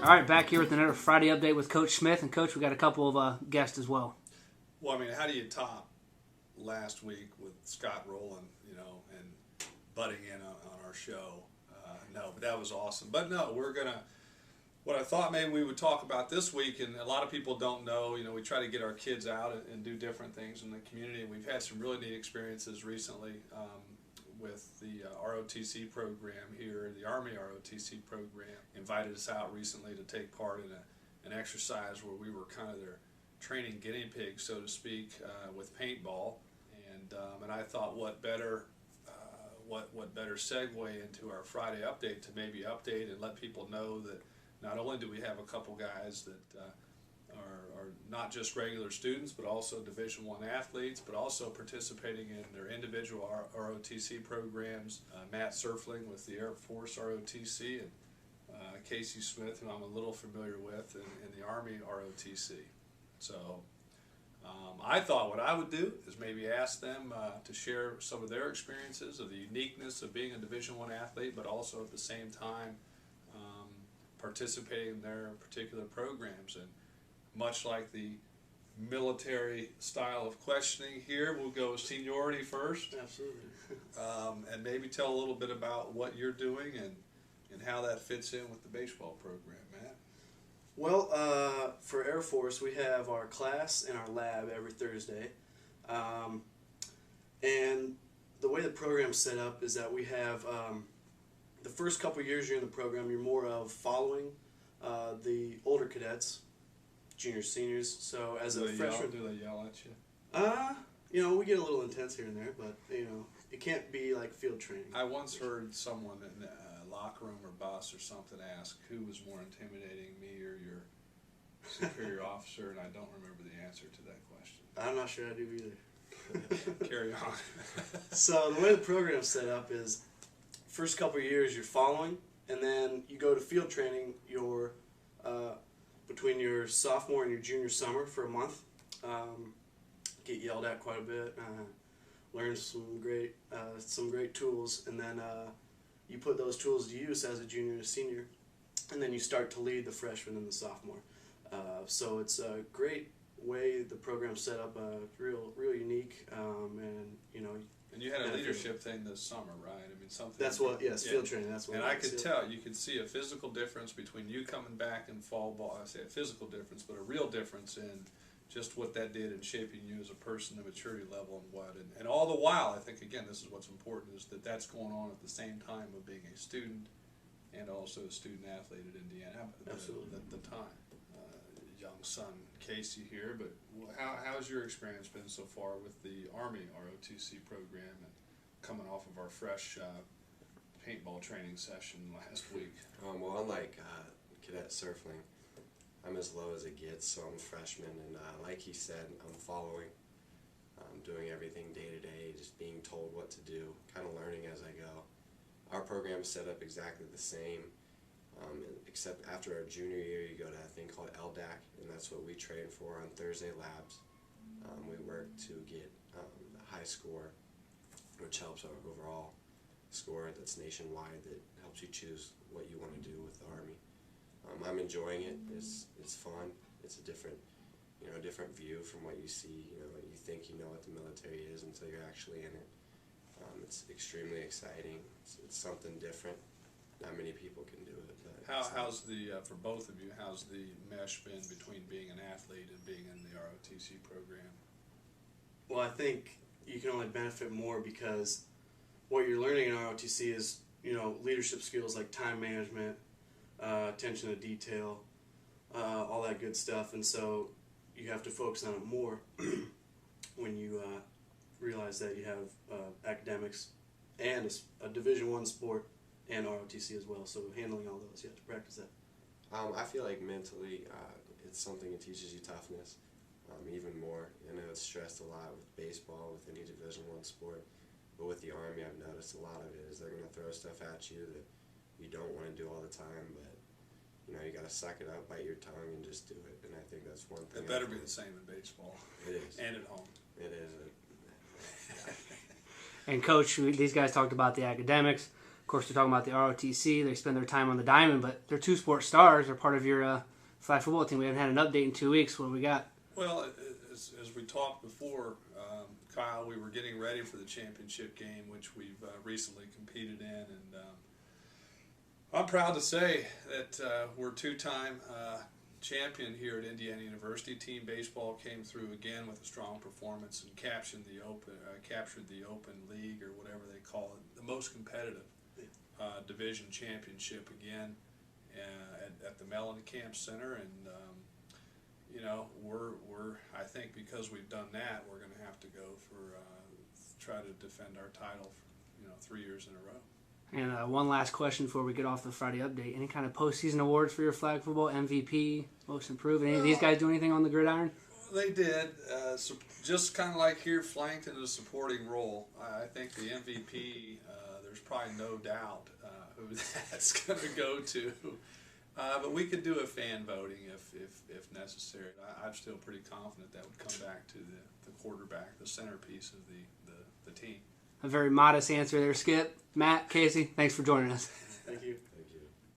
All right, back here with another Friday update with Coach Smith. And, Coach, we got a couple of guests as well. Well, I mean, how do you top last week with Scott Rowland, and butting in on our show? No, but that was awesome. But no, what I thought maybe we would talk about this week, and a lot of people don't know, we try to get our kids out and do different things in the community. And we've had some really neat experiences recently with the ROTC program here. The Army ROTC program invited us out recently to take part in an exercise where we were kind of their training guinea pig, so to speak, with paintball. And I thought, what better segue into our Friday update to maybe update and let people know that not only do we have a couple guys that are not just regular students, but also Division I athletes, but also participating in their individual ROTC programs. Matt Serfling with the Air Force ROTC, and Casey Smith, who I'm a little familiar with, in the Army ROTC. So I thought what I would do is maybe ask them to share some of their experiences of the uniqueness of being a Division I athlete, but also at the same time participating in their particular programs. And much like the military style of questioning here, we'll go seniority first. Absolutely. And maybe tell a little bit about what you're doing and how that fits in with the baseball program, Matt. Well, for Air Force, we have our class and our lab every Thursday. And the way the program's set up is that we have the first couple years you're in the program, you're more of following the older cadets, juniors, seniors. So as a freshman, do they yell at you? we get a little intense here and there, but it can't be like field training. I once heard someone in a locker room or bus or something ask who was more intimidating, me or your superior officer, and I don't remember the answer to that question. I'm not sure I do either. Carry on. So the way the program's set up is first couple of years you're following, and then you go to field training between your sophomore and your junior summer for a month. Get yelled at quite a bit, learn some great tools, and then you put those tools to use as a junior and a senior, and then you start to lead the freshman and the sophomore. So it's a great way the program's set up, real unique, And you had a leadership thing this summer, right? I mean, something. That's what, yes, field training. That's what. And I could tell, you could see a physical difference between you coming back in fall ball. I say a physical difference, but a real difference in just what that did in shaping you as a person, the maturity level, and all the while, I think again, this is what's important, is that that's going on at the same time of being a student and also a student athlete at Indiana. Absolutely. At the time, young son Casey here, but how's your experience been so far with the Army ROTC program and coming off of our fresh paintball training session last week? Well, unlike Cadet Serfling, I'm as low as it gets, so I'm a freshman, and like he said, I'm following, doing everything day to day, just being told what to do, kind of learning as I go. Our program is set up exactly the same, except after our junior year, you go to a thing called LDAC, and that's what we train for on Thursday labs. We work to get a high score, which helps our overall score that's nationwide, that helps you choose what you want to do with the Army. I'm enjoying it. It's fun. It's a different view from what you see. You think you know what the military is until you're actually in it. It's extremely exciting. It's something different. Not many people can do it. But how's for both of you, how's the mesh been between being an athlete and being in the ROTC program? Well, I think you can only benefit more because what you're learning in ROTC is leadership skills like time management, attention to detail, all that good stuff, and so you have to focus on it more when you realize that you have academics and a Division I sport and ROTC as well. So handling all those, you have to practice that. I feel like mentally, it's something that teaches you toughness even more. I know it's stressed a lot with baseball, with any Division I sport, but with the Army, I've noticed a lot of it is they're going to throw stuff at you that you don't want to do all the time, but you got to suck it up, bite your tongue, and just do it. And I think that's one thing. It better be the same in baseball. It is. And at home. It is. And Coach, these guys talked about the academics. course, we're talking about the ROTC. They spend their time on the diamond, but they're two sport stars. They're part of your flag football team. We haven't had an update in 2 weeks. What do we got? Well, as we talked before, Kyle, we were getting ready for the championship game, which we've recently competed in, and I'm proud to say that we're two-time champion here at Indiana University. Team baseball came through again with a strong performance and captured the open league, or whatever they call it, the most competitive division championship again at the Mellencamp Center, and we're I think because we've done that, we're going to have to go for try to defend our title, 3 years in a row. And one last question before we get off the Friday update. Any kind of postseason awards for your flag football? MVP, most improved? Any of these guys do anything on the gridiron? They did. So just kind of like here, flanked in a supporting role. I think the MVP, there's probably no doubt who that's going to go to. But we could do a fan voting if necessary. I'm still pretty confident that would come back to the quarterback, the centerpiece of the team. A very modest answer there, Skip. Matt, Casey, thanks for joining us. Thank you.